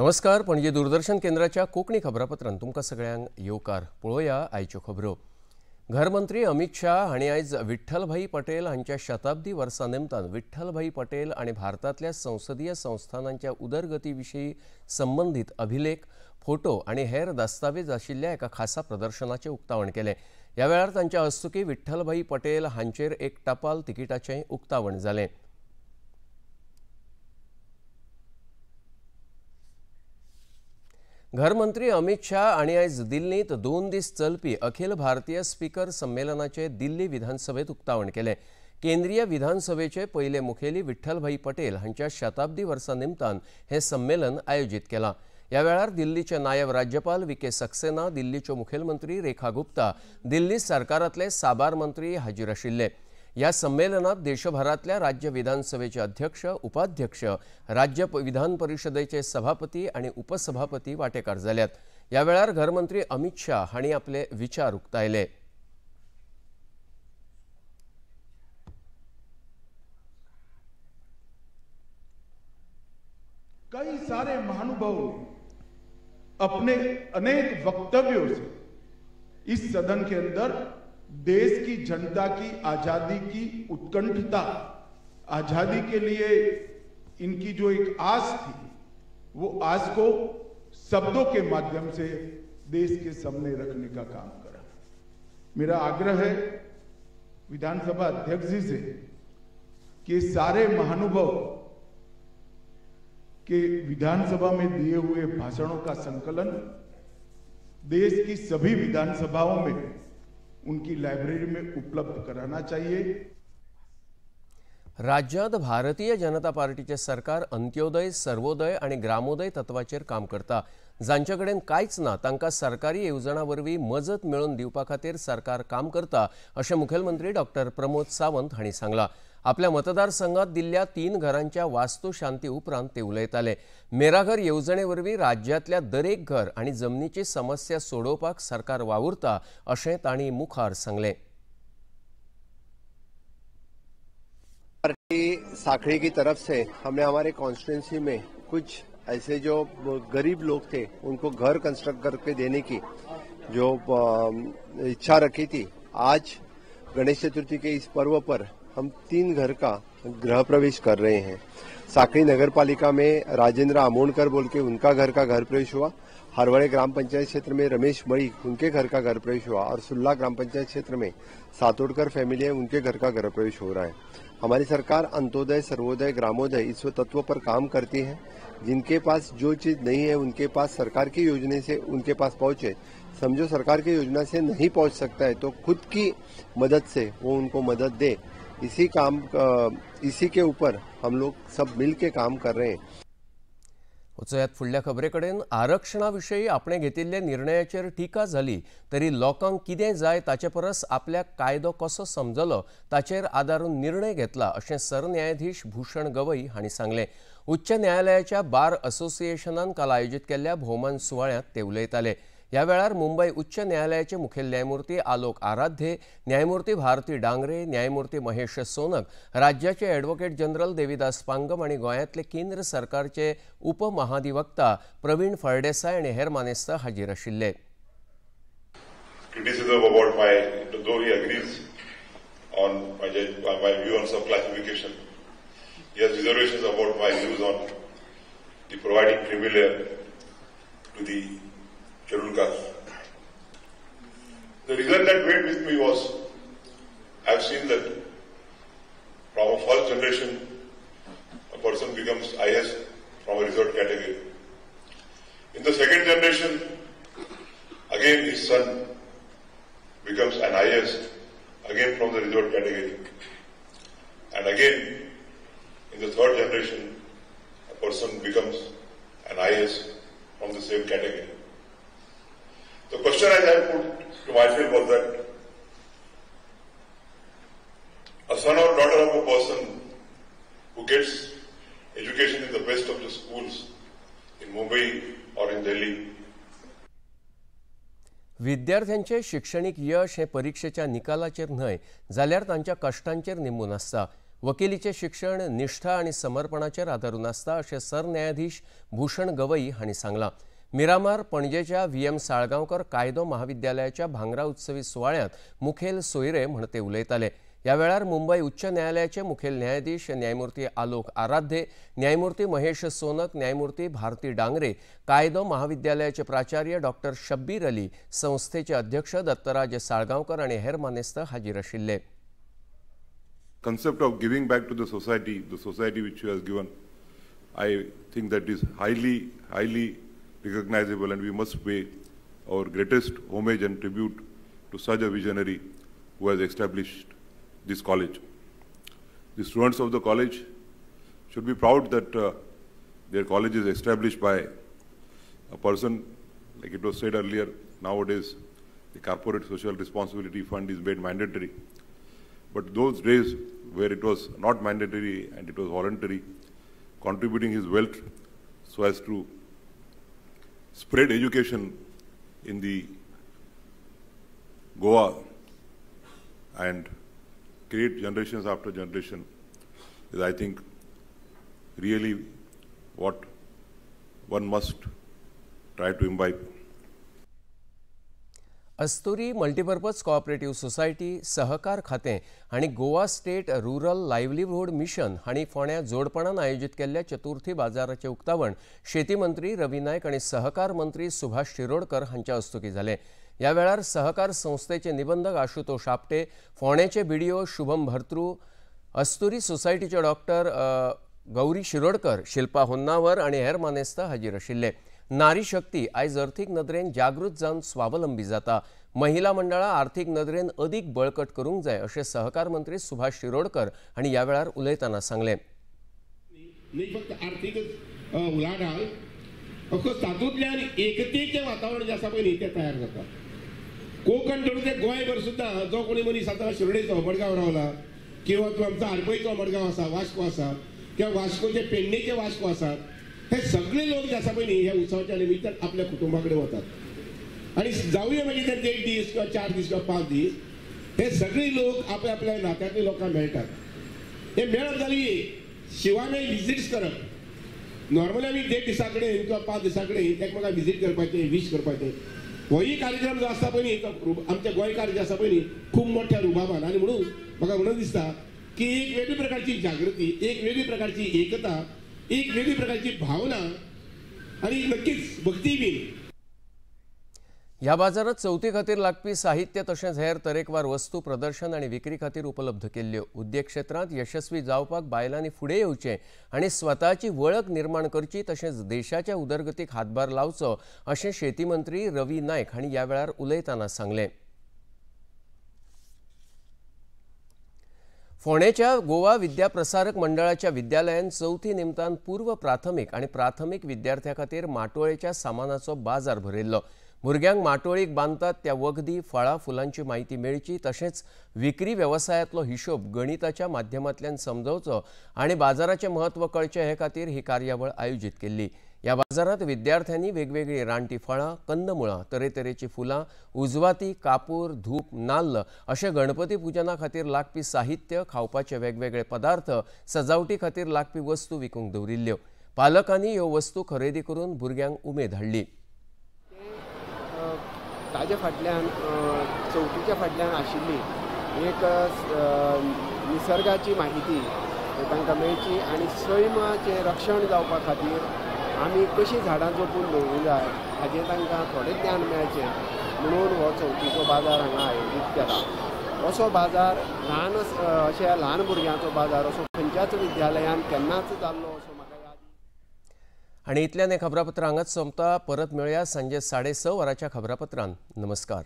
नमस्कार। पणजी दूरदर्शन केंद्राच्या कोंकणी खबरापत्रांत तुमकां सगळ्यांक येवकार। पळोवया आयच्यो खबरो। घरमंत्री अमित शाह हांणी आयज विठ्ठलभाई पटेल हांच्या शताब्दी वर्सा निमतान विठ्ठलभाई पटेल आनी भारतांतल्या संसदीय संस्थानांच्या उदरगती विशीं संबंधीत अभिलेख, फोटो आनी हेर दस्तावेज आशिल्ल्या एका खासा प्रदर्शनाचें उक्तावण केलें। ह्या वेळार तांच्या हस्तुकीं विठ्ठलभाई पटेल हांचेर एक टपाल तिकिटाचें उक्तावण जालें। घरमंत्री अमित शाह हांणी आयज दिल्लींत 2 दीस चलपी अखिल भारतीय स्पीकर संमेलनाचे दिल्ली विधानसभेत उक्तावण केलें। केंद्रीय विधानसभेचे पयले मुखेली विठ्ठलभाई पटेल हांच्या शताब्दी वर्सा निमतान हे संमेलन आयोजीत केलां। ह्या वेळार दिल्लीचे नायब राज्यपाल वी.के. सक्सेना, दिल्लीच्यो मुखेलमंत्री रेखा गुप्ता, दिल्ली सरकारांतले साबार मंत्री हाजीर आशिल्ले। ह्या संमेलनात देशभरातल्या राज्य विधानसभेचे अध्यक्ष, उपाध्यक्ष, राज्य विधान परिषदेचे सभापती आणि उपसभापती वांटेकार जाल्यात। ह्या वेळार घरमंत्री अमित शाह हांणी आपले विचार उक्तायले। कई सारे महानुभावों ने अपने अनेक वक्तव्यों से इस सदन के अंदर देश की जनता की आजादी की उत्कंठता, आजादी के लिए इनकी जो एक आस थी, वो आस को शब्दों के माध्यम से देश के सामने रखने का काम करा। मेरा आग्रह है विधानसभा अध्यक्ष जी से कि सारे महानुभाव के विधानसभा में दिए हुए भाषणों का संकलन देश की सभी विधानसभाओं में उनकी लाइब्रेरी में उपलब्ध कराना चाहिए। राज्यात भारतीय जनता पार्टीचे सरकार अंत्योदय, सर्वोदय आणि ग्रामोदय तत्वाचेर काम करता। जांचे कडेन कांयच ना तांकां सरकारी येवजणां वरवीं मजत मेळोवन दिवपा खातीर सरकार काम करता, अशें मुखेलमंत्री डॉ. प्रमोद सावंत हांणी सांगलां। आपल्या मतदारसंघात दिल्ल्या 3 घरांच्या वास्तू शांती उपरांत ते उलयताले। मेरा घर येवजणे वरवीं राज्यातल्या दरेक घर आनी जमनीची समस्या सोडोवपाक सरकार वावुरता, अशें तांणी मुखार सांगलें। पार्टी साखड़ी की तरफ से हमने हमारे कॉन्स्टिट्यूंसी में कुछ ऐसे जो गरीब लोग थे उनको घर कंस्ट्रक्ट करके देने की जो इच्छा रखी थी। आज गणेश चतुर्थी के इस पर्व पर हम 3 घर का गृह प्रवेश कर रहे हैं। साखड़ी नगर पालिका में राजेंद्र आमोणकर बोल के उनका घर का घर प्रवेश हुआ। हरवड़े ग्राम पंचायत क्षेत्र में रमेश बड़ी उनके घर का घर प्रवेश हुआ और सुल्ला ग्राम पंचायत क्षेत्र में सातोड़कर फैमिली है उनके घर का घर प्रवेश हो रहा है। हमारी सरकार अंत्योदय, सर्वोदय, ग्रामोदय इस तत्व पर काम करती है। जिनके पास जो चीज नहीं है उनके पास सरकार की योजना से उनके पास पहुंचे। समझो सरकार की योजना से नहीं पहुंच सकता है तो खुद की मदद से वो उनको मदद दे। इसी के ऊपर हम लोग सब मिल के काम कर रहे हैं। वचोयात फुडल्या खबरेकडेन। आरक्षणा विशयी आपणे घेतिल्ल्या निर्णयाचेर टिका जाली तरी लोकांक कितें जाय ताचे परस आपल्याक कायदो कसो समजलो ताचेर आदारून निर्णय घेतला, अशें सरन्यायाधीश भूषण गवई हांणी सांगलें। उच्च न्यायालयाच्या बार असोसिएशनान काल आयोजीत केल्ल्या भोवमान सुवाळ्यांत ते उलयताले। ह्या वेळार मुंबय उच्च न्यायालयाचे मुखेल न्यायमूर्ती आलोक आराध्ये, न्यायमूर्ती भारती डांगरे, न्यायमूर्ती महेश सोनक, राज्याचे एडव्होकेट जनरल देविदास पांगम आणि गोंयांतले केंद्र सरकारचे उपमहाधिवक्ता प्रवीण फळदेसाय आणि हेर मानेस्त हाजीर आशिल्ले। Criticism about my, though he agrees on my view on sub-classification, he has reservations about my views on the providing privilege to the scheduled caste. The reason that weighed with me was I have seen that from a first generation a person becomes IS from a reserved category. In the second generation, again his son becomes an IS again from the reserved category. And again in the third generation a person becomes an IS from the same category. The question I put to myself was that a son or daughter of a person who gets education in the best of the schools in Mumbai or in Delhi. विद्यार्थ्यांचे शिक्षणीक यश हे परीक्षेच्या निकालाचेर न्हय जाल्यार तांच्या कश्टांचेर निंबून आसता। वकिलीचे शिक्षण निष्ठा आणि समर्पणाचेर आदारून आसता अशें सरन्यायाधीश भूषण गवई हांणी सांगलां। मिरामार पणजेच्या व्ही.एम. साळगांवकर कायदो महाविद्यालयाच्या भांगरा उत्सवी सुवाळ्यांत मुखेल सोयरे म्हण ते उलयताले। ह्या वेळार मुंबय उच्च न्यायालयाचे मुखेल न्यायाधीश न्यायमूर्ती आलोक आराध्य, न्यायमूर्ती महेश सोनक, न्यायमूर्ती भारती डांगरे, कायदो महाविद्यालयाचे प्राचार्य डॉ. शब्बीर अली, संस्थेचे अध्यक्ष दत्तराज साळगांवकर आणि हेर मानेस्त हाजीर आशिल्ले। Concept of giving back to the society which you has given, I think that is highly recognizable, and we must pay our greatest homage and tribute to such a visionary who has established this college. The students of the college should be proud that their college is established by a person, like it was said earlier. Nowadays, the Corporate Social Responsibility Fund is made mandatory. But those days where it was not mandatory and it was voluntary, contributing his wealth so as to spread education in the Goa and create generations after generation is, I think, really what one must try to imbibe. अस्तुरी multipurpose cooperative society, सहकार खातें हांणी Goa state rural livelihood mission हांणी फोंड्यां जोडपणान आयोजीत केल्ल्या चतुर्थी बाजाराचें उक्तावण शेती मंत्री रवी नायक आनी सहकार मंत्री सुभाष शिरोडकर हांच्या हस्तुकीं जालें। ह्या वेळार सहकार संस्थेचे निबंधक आशुतोष आपटे, फोंडेचे बीडीओ शुभम भर्तृ, अस्तुरी सोसायटीचे डॉक्टर गौरी शिरोडकर, शिल्पा होन्नावर आनी हेर मानेस्त हाजीर आशिल्ले। नारी शक्ती आयज अर्थीक नदरेन जागृत जावन स्वावलंबी जाता। महिला मंडळां आर्थीक नदरेन अदीक बळकट करूंक जाय अशें सहकार मंत्री सुभाष शिरोडकर हांणी ह्या वेळार उलयतना सांगलें। न्ही फक्त आर्थीकच उलाढाल, अखो तातूंतल्यान एकतेचें वातावरण जें आसा पळय न्ही तें तयार जाता। कोंकण धरून ते गोंयभर सुद्दां जो कोणी मनीस आतां शिरोडेचो मडगांव रावला, किंवा तो आमचो आरपळीचो मडगांव आसा, वास्को आसा, किंवा वास्कोचे पेडणेचे वास्को आसात, हे सगळे लोक जे आसा पळय न्ही ह्या उत्सवाच्या निमित्तान आपल्या कुटुंबा कडेन वतात। आनी जावया मागीर ते 1 दीस किंवा 4 दीस किंवा 5 दीस हे सगळे लोक आपल्या नात्यांतले लोकांक मेळटात। हे मेळप जाली शिवाय विजिट्स करप। नॉर्मली आमी 1.5 दिसा कडेन किंवा 5 दिसा कडेन एकमेकांक विजीट करपाचें, विश करपाचें, होय कार्यक्रम जो आसता पळय न्ही आमच्या गोंयकार जे आसा पळय न्ही खूब मोठ्या रुबाबान, आनी म्हणून म्हाका म्हणून दिसता की एक वेगळी प्रकारची जागृती, एक वेगळी प्रकारची एकता, एक वेगळी प्रकारची भावना आणि नक्कीच भक्ती बी। ह्या बाजारात चवथी खातीर लागपी साहित्य तशेंच हेर तरेकवार वस्तू प्रदर्शन आनी विक्री खातीर उपलब्ध केल्ल्यो। उद्देग क्षेत्रांत यशस्वी जावपाक बायलांनी फुडें येवचें आनी स्वताची वळख निर्माण करची, तशेंच देशाच्या उदरगतीक हातभार लावचो अशें शेती मंत्री रवी नायक हांणी ह्या वेळार उलयतना सांगलें। फोंडेच्या गोवा विद्या प्रसारक मंडळाच्या विद्यालयान चवथी निमतान पूर्व प्राथमीक आनी प्राथमीक विद्यार्थ्यां खातीर माटोळेच्या सामानाचो बाजार भरयल्लो। भुरग्यांक माटोळीक बांदतात त्या वखदी, फळां, फुलांची म्हायती मेळची, तशेंच विक्री वेवसायांतलो हिशोब गणिताच्या माध्यमांतल्यान समजवचो आनी बाजाराचें म्हत्व कळचें हे खातीर ही कार्यावळ आयोजीत केल्ली। ह्या बाजारांत विद्यार्थ्यांनी वेगवेगळी रानटी फळां, कंदमुळां, तरेतरेची फुलां, उजवाती, कापूर, धूप, नाल्ल अशे गणपती पुजना खातीर लागपी साहित्य, खावपाचे वेगवेगळे पदार्थ, सजावटी खातीर लागपी वस्तू विकूंक दवरिल्ल्यो। पालकांनी ह्यो वस्तू खरेदी करून भुरग्यांक उमेद हाडली। ताजे फाटल्यान चवथीच्या फाटल्यान आशिल्ली एक निसर्गाची माहिती तांकां मेळची आनी सैमाचें रक्षण जावपा खातीर आमी कशीं झाडां जपून दवरूंक जाय हाचें तांकां थोडें ज्ञान मेळचें म्हणून हो चवथीचो बाजार हांगा आयोजीत केला। असो बाजार अशा ल्हान भुरग्यांचो बाजार असो खंयच्याच विद्यालयान केन्नाच जाल्लो असो म्हाका याद। आणि इतल्यान हे खबरापत्र हांगाच सोंपता। परत मेळुया सांजे 6:30 वरांच्या खबरापत्रांत। नमस्कार।